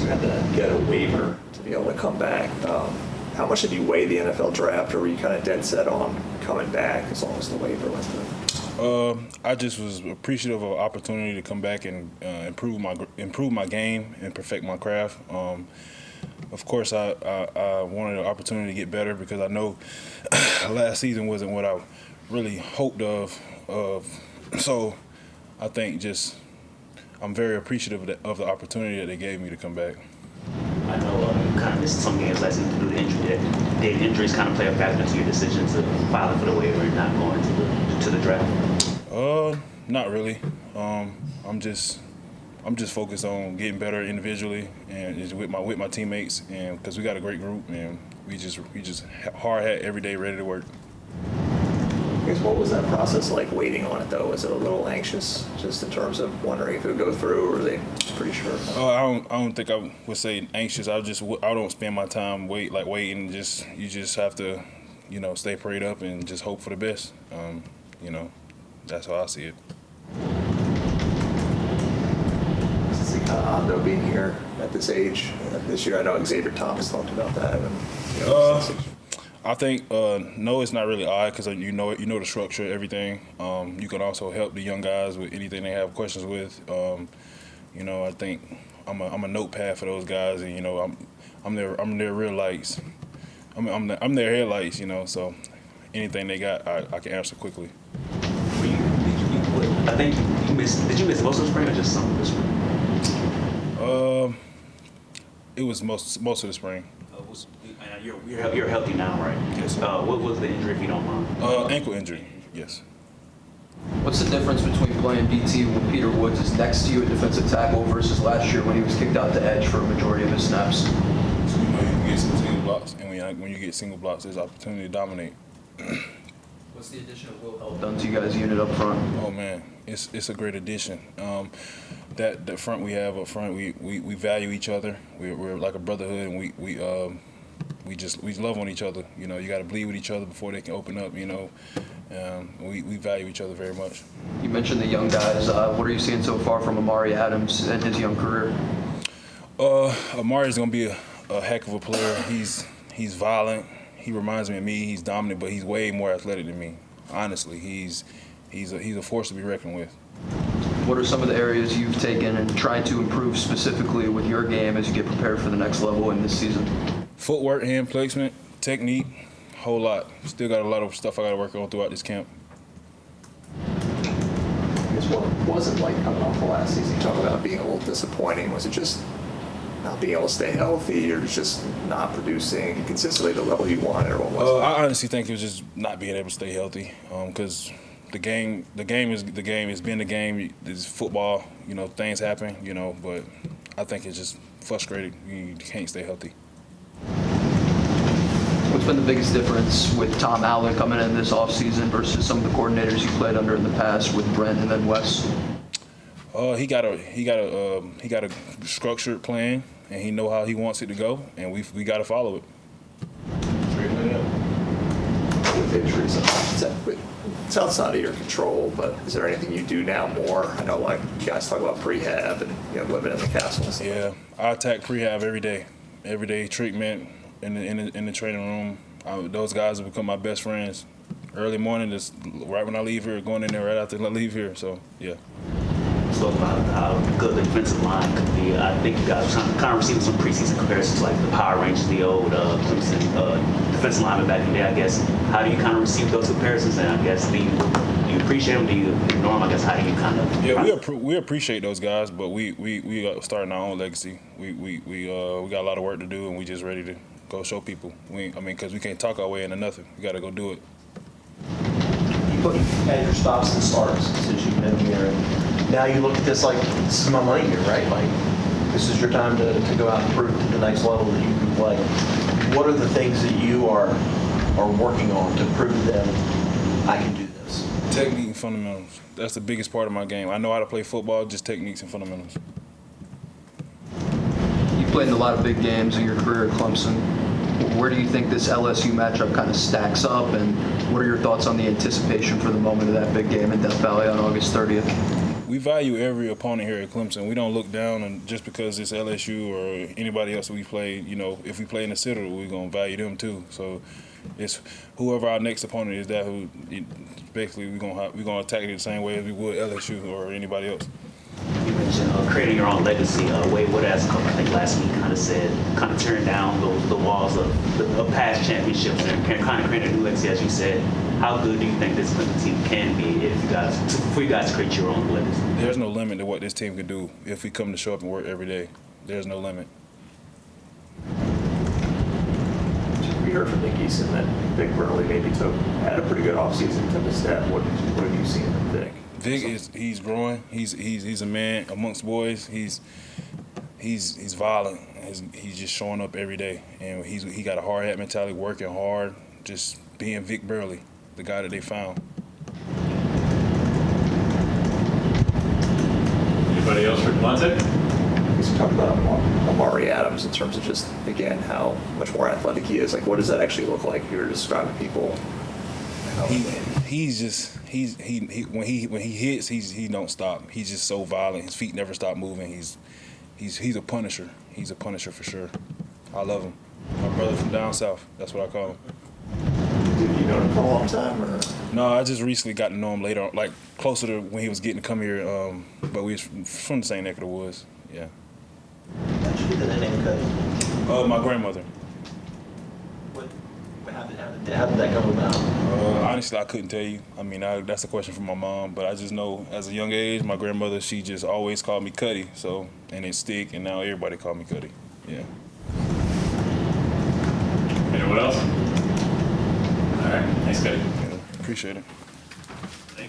had to get a waiver to be able to come back. How much did you weigh the NFL draft, or were you kind of dead set on coming back as long as the waiver went through? I just was appreciative of the opportunity to come back and improve my game and perfect my craft. Of course, I wanted an opportunity to get better because I know last season wasn't what I really hoped of. So I think I'm very appreciative of the opportunity that they gave me to come back. I know you kind of missed some games last season due to injury. Did injuries kind of play a factor into your decision to file for the waiver and not going to the draft? Not really. I'm just focused on getting better individually and just with my teammates, and because we got a great group and we just hard hat every day, ready to work. I guess, what was that process like waiting on it, though? Was it a little anxious, just in terms of wondering if it would go through, or were they pretty sure? I don't think I would say anxious. I don't spend my time waiting. You just have to, stay prayed up and just hope for the best. That's how I see it. It's kind of odd, though, being here at this age this year. I know Xavier Thomas talked about that. I think no, it's not really odd because you know the structure, everything. You can also help the young guys with anything they have questions with. I think I'm a notepad for those guys, and I'm their real lights. I'm their headlights, So anything they got, I can answer quickly. I think did you miss most of the spring or just some of the spring? It was most of the spring. You're healthy now, right? Yes. What was the injury, if you don't mind? Ankle injury, yes. What's the difference between playing BT when Peter Woods is next to you at defensive tackle versus last year when he was kicked out to edge for a majority of his snaps? So, you can get some single blocks, and when you get single blocks, there's opportunity to dominate. What's the addition of Will Heldt done to you guys' unit up front? Oh man, it's a great addition. That front we have up front, we value each other. We're like a brotherhood, and we love on each other. You got to bleed with each other before they can open up. We value each other very much. You mentioned the young guys. What are you seeing so far from Amare Adams and his young career? Amare is going to be a heck of a player. He's violent. He reminds me of me. He's dominant, but he's way more athletic than me. Honestly, he's a force to be reckoned with. What are some of the areas you've taken and tried to improve specifically with your game as you get prepared for the next level in this season? Footwork, hand placement, technique, whole lot. Still got a lot of stuff I got to work on throughout this camp. I guess what was it like coming off the last season? You talk about being a little disappointing. Was it just not being able to stay healthy, or just not producing consistently the level you wanted, or what was it? I honestly think it was just not being able to stay healthy, because the game is the game. It's been the game. It's football. Things happen. But I think it's just frustrating. You can't stay healthy. What's been the biggest difference with Tom Allen coming in this offseason versus some of the coordinators you played under in the past with Brent and then Wes? He got a structured plan, and he know how he wants it to go, and we got to follow it. With injuries, it's outside of your control, but is there anything you do now more? I know, like, you guys talk about prehab and living in the castle and stuff. Yeah, I attack prehab every day treatment in the training room. Those guys have become my best friends. Early morning, just right when I leave here, going in there right after I leave here. So yeah. Spoke about how good the defensive line could be. I think you guys kind of receiving some preseason comparisons, like the Power Rangers, the old Clemson defensive lineman back in the day. I guess, how do you kind of receive those comparisons? And I guess, do you appreciate them? Do you ignore them? I guess, how do you kind of? Yeah, we appreciate those guys, but we are starting our own legacy. We got a lot of work to do, and we just ready to go show people. Because we can't talk our way into nothing. We got to go do it. You've had your stops and starts since you've been here, and now you look at this like, this is my money year, right? Like, this is your time to go out and prove to the next level that you can play. What are the things that you are working on to prove to them I can do this? Technique and fundamentals. That's the biggest part of my game. I know how to play football, just techniques and fundamentals. You played in a lot of big games in your career at Clemson. Where do you think this LSU matchup kind of stacks up, and what are your thoughts on the anticipation for the moment of that big game in Death Valley on August 30th? We value every opponent here at Clemson. We don't look down and just because it's LSU or anybody else that we play. You know, if we play in the Citadel, we're gonna value them too. So it's whoever our next opponent is that who basically we're gonna attack it the same way as we would LSU or anybody else. You mentioned creating your own legacy. Wade Woodard's coach, I think last week, kind of turned down the walls of past championships and kind of create a new legacy, as you said. How good do you think this Clemson team can be for you guys to create your own legacy? There's no limit to what this team can do if we come to show up and work every day. There's no limit. We heard from Nick Eason that Vic Burley maybe had a pretty good offseason, took a step. What have you seen from Vic? Vic he's growing. He's a man amongst boys. He's violent. He's just showing up every day, and he got a hard hat mentality, working hard, just being Vic Burley, the guy that they found. Anybody else for DeMonte? Because you talked about Amare Adams in terms of just, again, how much more athletic he is. Like, what does that actually look like if you were describing people? When he hits, he don't stop. He's just so violent. His feet never stop moving. He's a punisher. He's a punisher for sure. I love him. My brother from down south. That's what I call him. Did you know him for a long time, or? No, I just recently got to know him later, like closer to when he was getting to come here. But we was from the same neck of the woods. Yeah. How'd you get the name Cuddie? My grandmother. How did that come about? Honestly, I couldn't tell you. I mean, that's a question for my mom. But I just know, as a young age, my grandmother, she just always called me Cuddie. So, and it stick, and now everybody call me Cuddie. Yeah. Anyone else? All right. Thanks, Cuddie. Appreciate it.